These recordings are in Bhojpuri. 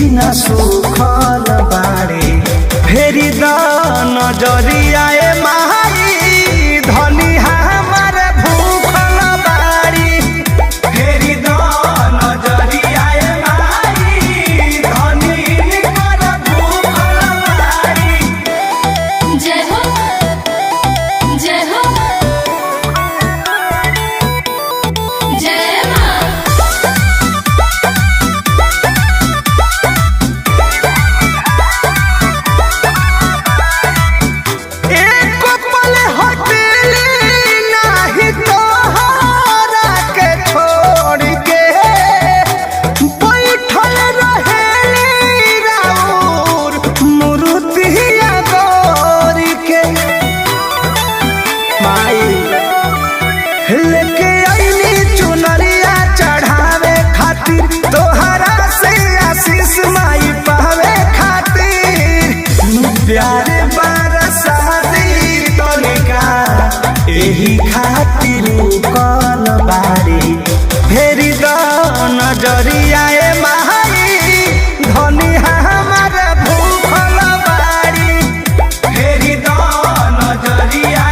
न सुखल बारे फेरी द नजरिया माई धनी हमर भूखल बारी फेरी द नजरिया माई धनी कर भूखल बारी। जय हो जय हो जय माँ। लेके आईनी चुनरिया चढ़ावे खातिर तोहरा से आशीष माई पावे खातिर प्यारे बरसाती तनिका एही खातिर कल बारी फेरी द नजरिया माई धनी हमर भूखल बारी फेरी द नजरिया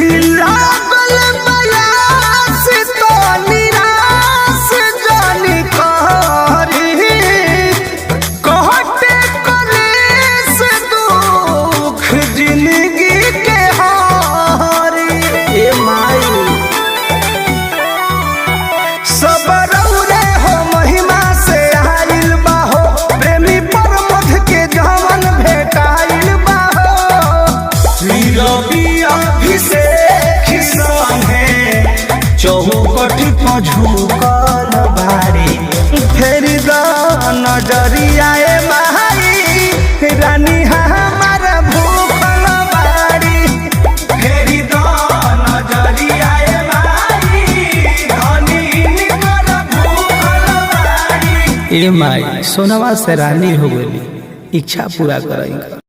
लागल बयास तो निराश जानी करी कहते कलेस दुख जिंदगी के हारी ए माई सब रौरे हो महिमा से आइल बाहो प्रेमी पर मध के जवन भेटाइल बाहो रवि अभिषेक संगे चौकट पर झुकल बारी फेरी द नजरिया माई रानी हमर भूखल बारी फेरी द नजरिया माई धनी कर भूखल बारी। ए माई सोनवा से रानी हो गई इच्छा पूरा करेंगे।